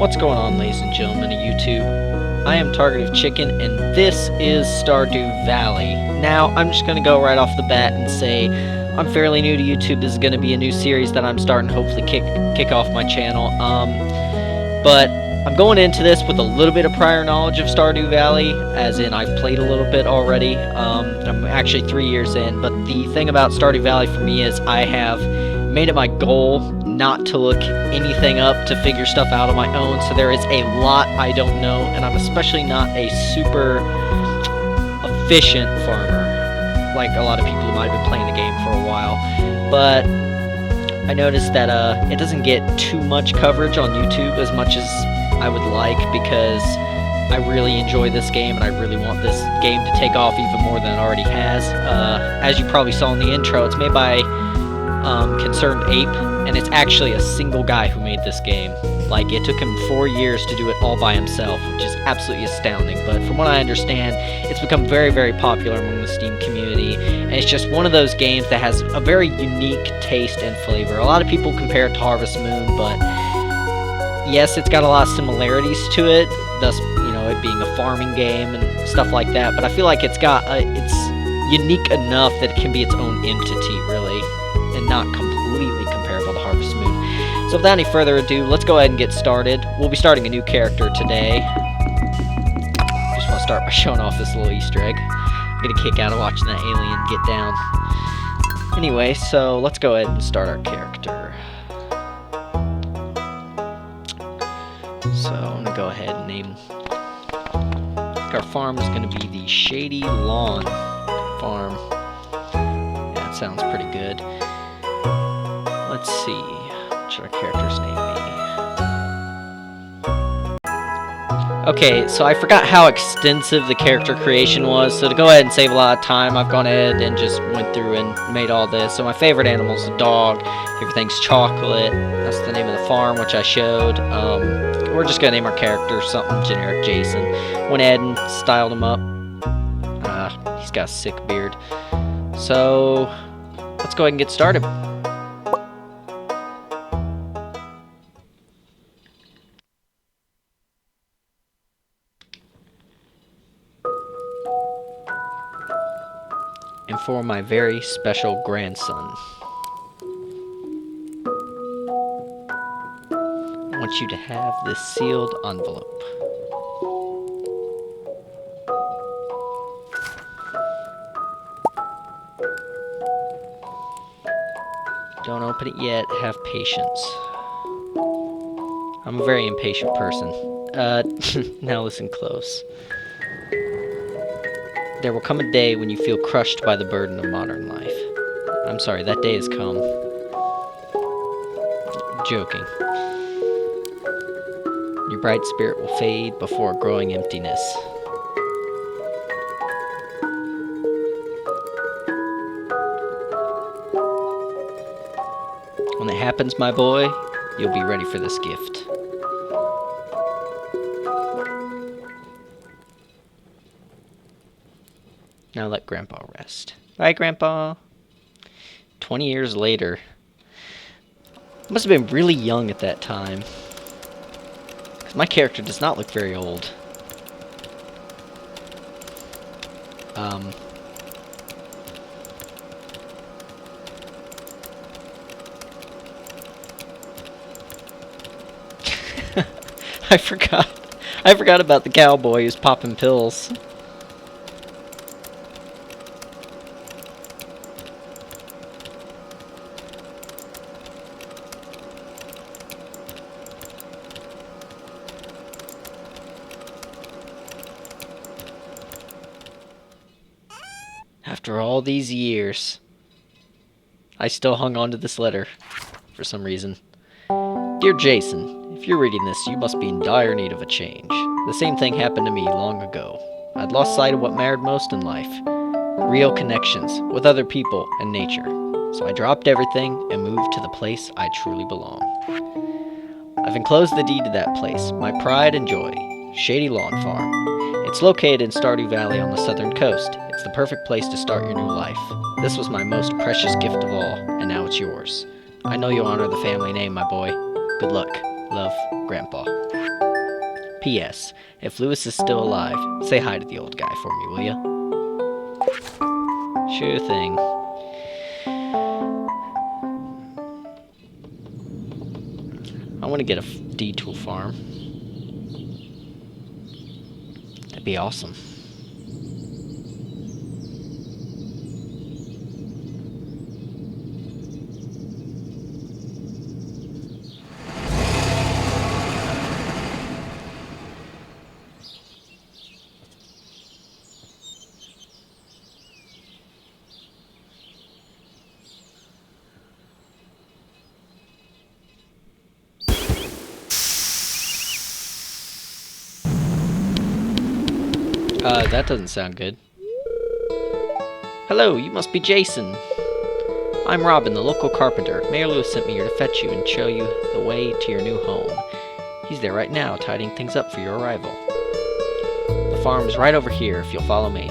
What's going on, ladies and gentlemen of YouTube? I am TargetiveChicken, and this is Stardew Valley. Now, I'm just going to go right off the bat and say I'm fairly new to YouTube. This is going to be a new series that I'm starting to hopefully kick off my channel. But I'm going into this with a little bit of prior knowledge of Stardew Valley, as in I've played a little bit already. I'm actually 3 years in, but the thing about Stardew Valley for me is I have made it my goal not to look anything up to figure stuff out on my own, so there is a lot I don't know, and I'm especially not a super efficient farmer, like a lot of people who might have been playing the game for a while. But I noticed that it doesn't get too much coverage on YouTube as much as I would like, because I really enjoy this game, and I really want this game to take off even more than it already has. As you probably saw in the intro, it's made by ConcernedApe, and it's actually a single guy who made this game. Like, it took him 4 years to do it all by himself, which is absolutely astounding. But from what I understand, it's become very, very popular among the Steam community, and it's just one of those games that has a very unique taste and flavor. A lot of people compare it to Harvest Moon, but yes, it's got a lot of similarities to it, thus, you know, it being a farming game and stuff like that. But I feel like it's unique enough that it can be its own entity, really, and not completely comparable to Harvest Moon. So without any further ado, let's go ahead and get started. We'll be starting a new character today. Just want to start by showing off this little Easter egg. I get a kick out of watching that alien get down. Anyway, so let's go ahead and start our character. So I'm going to go ahead and name... I think our farm is going to be the Shady Lawn Farm. Yeah, that sounds pretty good. Let's see, what should our character's name be? Okay, so I forgot how extensive the character creation was, so to go ahead and save a lot of time, I've gone ahead and just went through and made all this. So my favorite animal is a dog, everything's chocolate, that's the name of the farm, which I showed. We're just going to name our character something generic, Jason. Went ahead and styled him up. He's got a sick beard. So, let's go ahead and get started. And for my very special grandson, I want you to have this sealed envelope. Don't open it yet, have patience. I'm a very impatient person. Now listen close. There will come a day when you feel crushed by the burden of modern life. I'm sorry, that day has come. Joking. Your bright spirit will fade before a growing emptiness. When that happens, my boy, you'll be ready for this gift. Now let Grandpa rest. Bye, Grandpa. 20 years later. I must have been really young at that time, because my character does not look very old. I forgot about the cowboy who's popping pills. After all these years, I still hung on to this letter for some reason. Dear Jason, if you're reading this, you must be in dire need of a change. The same thing happened to me long ago. I'd lost sight of what mattered most in life. Real connections with other people and nature. So I dropped everything and moved to the place I truly belong. I've enclosed the deed to that place, my pride and joy, Shady Lawn Farm. It's located in Stardew Valley on the southern coast. It's the perfect place to start your new life. This was my most precious gift of all, and now it's yours. I know you'll honor the family name, my boy. Good luck. Love, Grandpa. P.S. If Lewis is still alive, say hi to the old guy for me, will ya? Sure thing. I want to get a D-tool farm. That'd be awesome. That doesn't sound good. Hello, you must be Jason. I'm Robin, the local carpenter. Mayor Lewis sent me here to fetch you and show you the way to your new home. He's there right now, tidying things up for your arrival. The farm's right over here, if you'll follow me.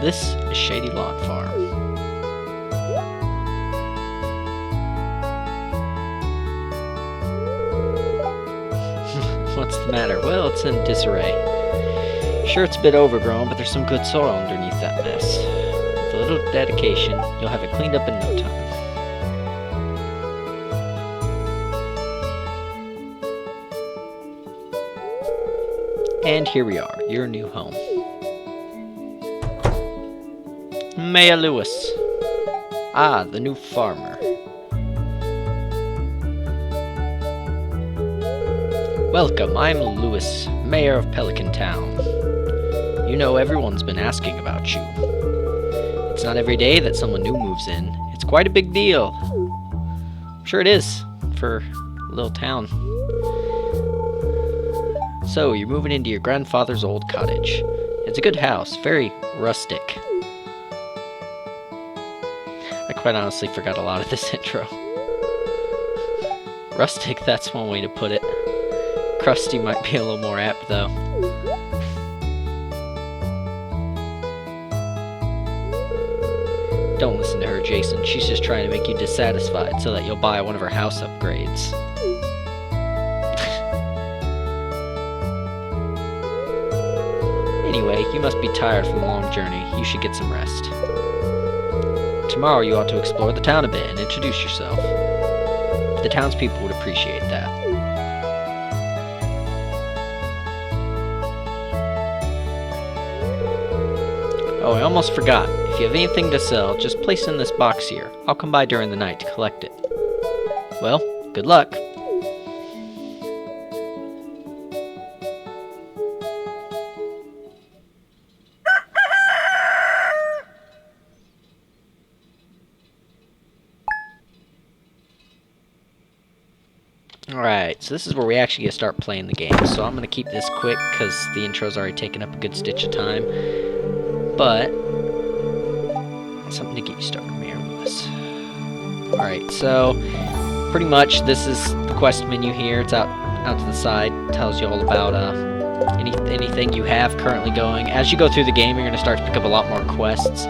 This is Shady Lawn Farm. What's the matter? Well, it's in disarray. Sure, it's a bit overgrown, but there's some good soil underneath that mess. With a little dedication, you'll have it cleaned up in no time. And here we are, your new home. Mayor Lewis. Ah, the new farmer. Welcome, I'm Lewis, Mayor of Pelican Town. You know, everyone's been asking about you. It's not every day that someone new moves in. It's quite a big deal. I'm sure it is, for a little town. So, you're moving into your grandfather's old cottage. It's a good house, very rustic. I quite honestly forgot a lot of this intro. Rustic, that's one way to put it. Crusty might be a little more apt, though. Don't listen to her, Jason. She's just trying to make you dissatisfied so that you'll buy one of her house upgrades. Anyway, you must be tired from the long journey. You should get some rest. Tomorrow you ought to explore the town a bit and introduce yourself. The townspeople would appreciate that. Oh, I almost forgot. If you have anything to sell, just place it in this box here. I'll come by during the night to collect it. Well, good luck. Alright, so this is where we actually get to start playing the game. So I'm going to keep this quick because the intro's already taken up a good stitch of time. But something to get you started, Mayor Lewis. Alright, so pretty much this is the quest menu here. It's out to the side. It tells you all about anything you have currently going. As you go through the game, you're going to start to pick up a lot more quests.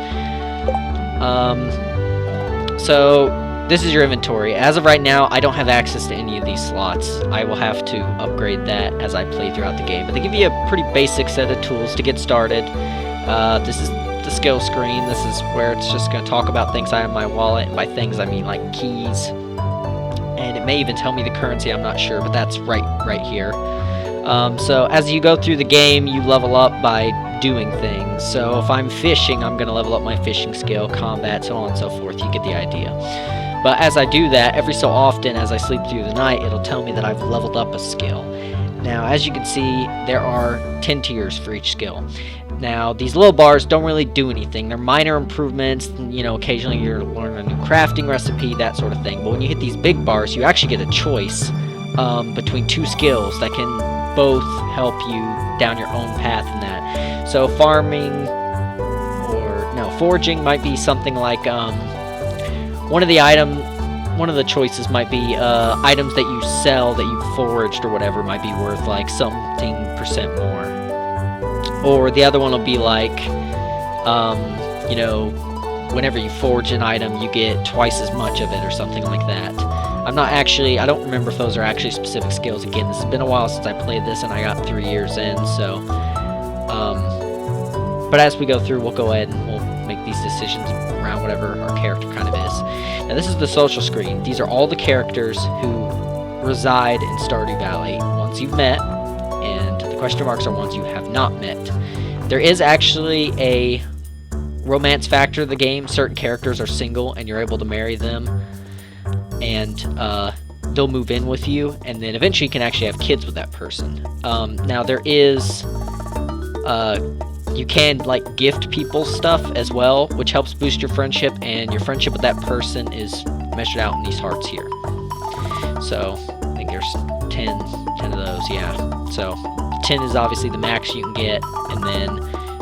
So this is your inventory. As of right now, I don't have access to any of these slots. I will have to upgrade that as I play throughout the game. But they give you a pretty basic set of tools to get started. This is the skill screen. This is where it's just going to talk about things I have in my wallet. And by things, I mean like keys. And it may even tell me the currency, I'm not sure, but that's right here. So as you go through the game, you level up by doing things. So if I'm fishing, I'm going to level up my fishing skill, combat, so on and so forth. You get the idea. But as I do that, every so often, as I sleep through the night, it'll tell me that I've leveled up a skill. Now, as you can see, there are 10 tiers for each skill. Now, these little bars don't really do anything. They're minor improvements. You know, occasionally you're learning a new crafting recipe, that sort of thing. But when you hit these big bars, you actually get a choice between two skills that can both help you down your own path in that. So foraging might be something like one of the choices might be items that you sell that you foraged or whatever might be worth like something % more. Or the other one will be like, you know, whenever you forge an item, you get twice as much of it or something like that. I don't remember if those are actually specific skills. Again, this has been a while since I played this, and I got 3 years in, so, but as we go through, we'll go ahead and we'll make these decisions around whatever our character kind of is. Now, this is the social screen. These are all the characters who reside in Stardew Valley, ones you've met, and the question marks are ones you have not met. There is actually a romance factor of the game. Certain characters are single and you're able to marry them, and they'll move in with you, and then eventually you can actually have kids with that person. Now there is you can like gift people stuff as well, which helps boost your friendship, and your friendship with that person is measured out in these hearts here. So I think there's 10 of those, yeah. So 10 is obviously the max you can get, and then,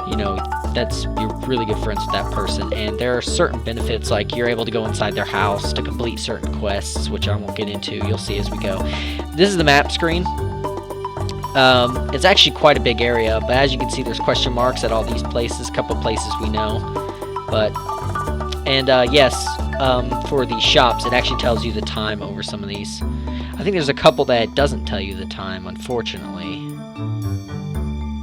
you know, you're really good friends with that person. And there are certain benefits, like you're able to go inside their house to complete certain quests, which I won't get into. You'll see as we go. This is the map screen. It's actually quite a big area, but as you can see, there's question marks at all these places. A couple places we know, but yes, for the shops, it actually tells you the time over some of these. I think there's a couple that it doesn't tell you the time, unfortunately.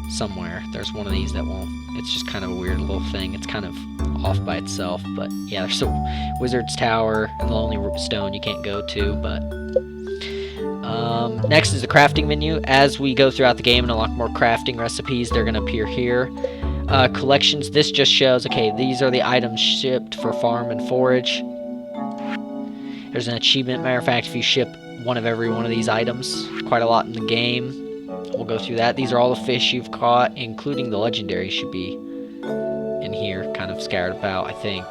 Somewhere there's one of these that won't. It's just kind of a weird little thing. It's kind of off by itself, but yeah, there's a Wizard's Tower and the Lonely Stone you can't go to, but next is the crafting menu. As we go throughout the game and unlock more crafting recipes, they're going to appear here. Collections, this just shows, okay, these are the items shipped for farm and forage. There's an achievement. Matter of fact, if you ship one of every one of these items, quite a lot in the game. We'll go through that. These are all the fish you've caught, including the legendary should be in here, kind of scattered about, I think.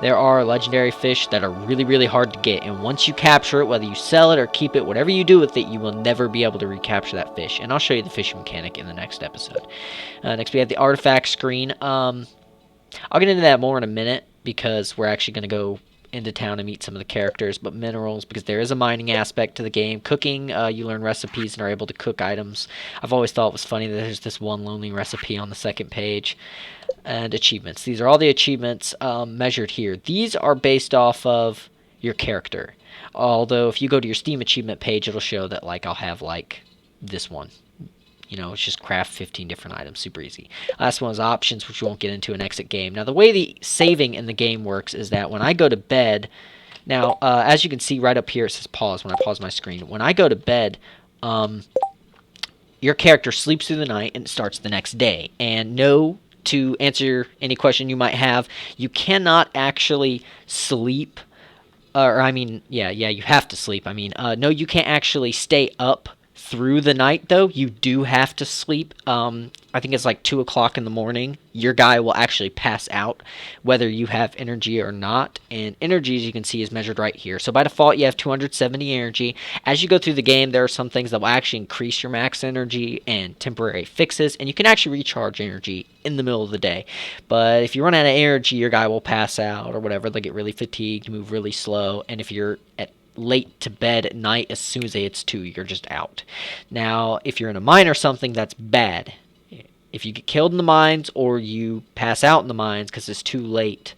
There are legendary fish that are really, really hard to get, and once you capture it, whether you sell it or keep it, whatever you do with it, you will never be able to recapture that fish. And I'll show you the fishing mechanic in the next episode. Next, we have the artifact screen. I'll get into that more in a minute, because we're actually going to go into town and meet some of the characters. But minerals, because there is a mining aspect to the game. Cooking, you learn recipes and are able to cook items. I've always thought it was funny that there's this one lonely recipe on the second page. And achievements. These are all the achievements measured here. These are based off of your character. Although if you go to your Steam achievement page, it'll show that, like, I'll have like this one. You know, it's just craft 15 different items, super easy. Last one is options, which we won't get into an exit game. Now, the way the saving in the game works is that when I go to bed, now, as you can see right up here, it says pause when I pause my screen. When I go to bed, your character sleeps through the night and it starts the next day. And to answer any question you might have, you cannot actually sleep, you have to sleep. No, you can't actually stay up through the night, though. You do have to sleep. I think it's like 2 o'clock in the morning. Your guy will actually pass out, whether you have energy or not. And energy, as you can see, is measured right here. So by default, you have 270 energy. As you go through the game, there are some things that will actually increase your max energy and temporary fixes. And you can actually recharge energy in the middle of the day. But if you run out of energy, your guy will pass out or whatever. They'll get really fatigued, move really slow. And if you're late to bed at night, as soon as it hits 2, you're just out. Now, if you're in a mine or something, that's bad. If you get killed in the mines or you pass out in the mines because it's too late,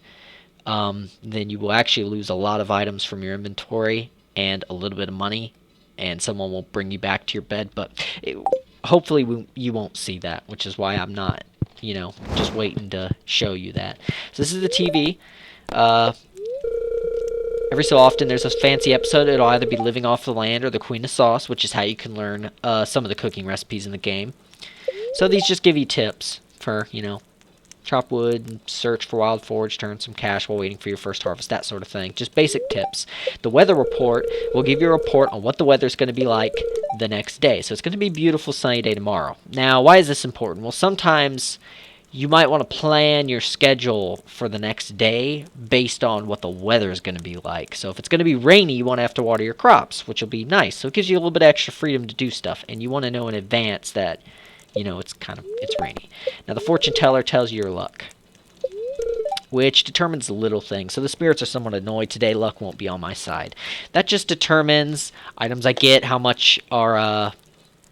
then you will actually lose a lot of items from your inventory and a little bit of money, and someone will bring you back to your bed. But hopefully you won't see that, which is why I'm not, just waiting to show you that. So this is the TV. Every so often there's a fancy episode. It'll either be Living Off the Land or The Queen of Sauce, which is how you can learn some of the cooking recipes in the game. So these just give you tips for, chop wood, search for wild forage, turn some cash while waiting for your first harvest, that sort of thing. Just basic tips. The weather report will give you a report on what the weather's going to be like the next day. So it's going to be a beautiful sunny day tomorrow. Now, why is this important? Well, sometimes you might want to plan your schedule for the next day based on what the weather is going to be like. So if it's going to be rainy, you won't have to water your crops, which will be nice. So it gives you a little bit of extra freedom to do stuff, and you want to know in advance that, it's rainy. Now the fortune teller tells you your luck, which determines the little things. So the spirits are somewhat annoyed today. Luck won't be on my side. That just determines items I get, how much are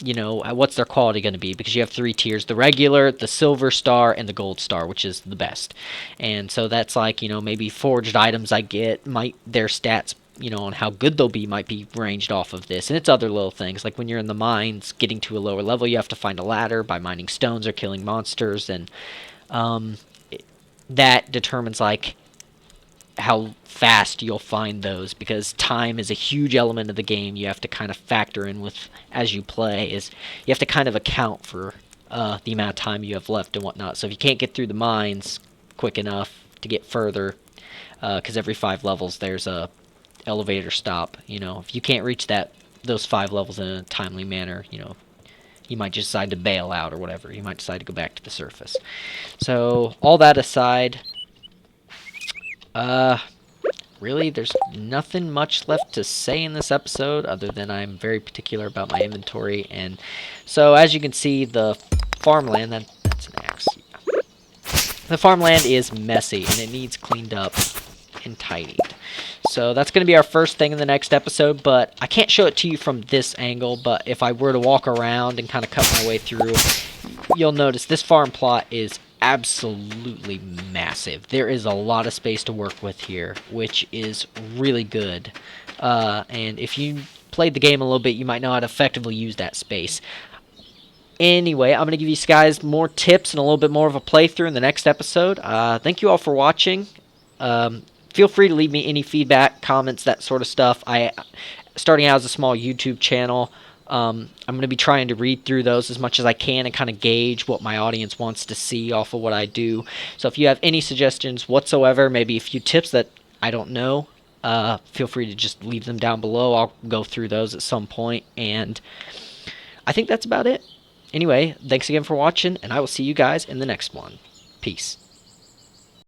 you know, what's their quality going to be, because you have 3 tiers: the regular, the silver star, and the gold star, which is the best. And so that's like, you know, maybe forged items I get, might their stats, you know, on how good they'll be might be ranged off of this. And it's other little things, like when you're in the mines getting to a lower level, you have to find a ladder by mining stones or killing monsters, and um, that determines like how fast you'll find those, because time is a huge element of the game. You have to kind of factor in with as you play, is you have to kind of account for the amount of time you have left and whatnot. So if you can't get through the mines quick enough to get further, because every 5 levels there's a elevator stop, you know, if you can't reach those 5 levels in a timely manner, you know, you might just decide to bail out or whatever. You might decide to go back to the surface. So all that aside, really, there's nothing much left to say in this episode other than I'm very particular about my inventory. And so, as you can see, the farmland, that's an axe. Yeah. The farmland is messy and it needs cleaned up and tidied. So that's going to be our first thing in the next episode, but I can't show it to you from this angle. But if I were to walk around and kind of cut my way through, you'll notice this farm plot is absolutely massive. There is a lot of space to work with here, which is really good. And if you played the game a little bit, you might know how to effectively use that space. Anyway, I'm going to give you guys more tips and a little bit more of a playthrough in the next episode. Thank you all for watching. Feel free to leave me any feedback, comments, that sort of stuff. Starting out as a small YouTube channel, I'm going to be trying to read through those as much as I can and kind of gauge what my audience wants to see off of what I do. So if you have any suggestions whatsoever, maybe a few tips that I don't know, feel free to just leave them down below. I'll go through those at some point, and I think that's about it. Anyway, thanks again for watching, and I will see you guys in the next one. Peace.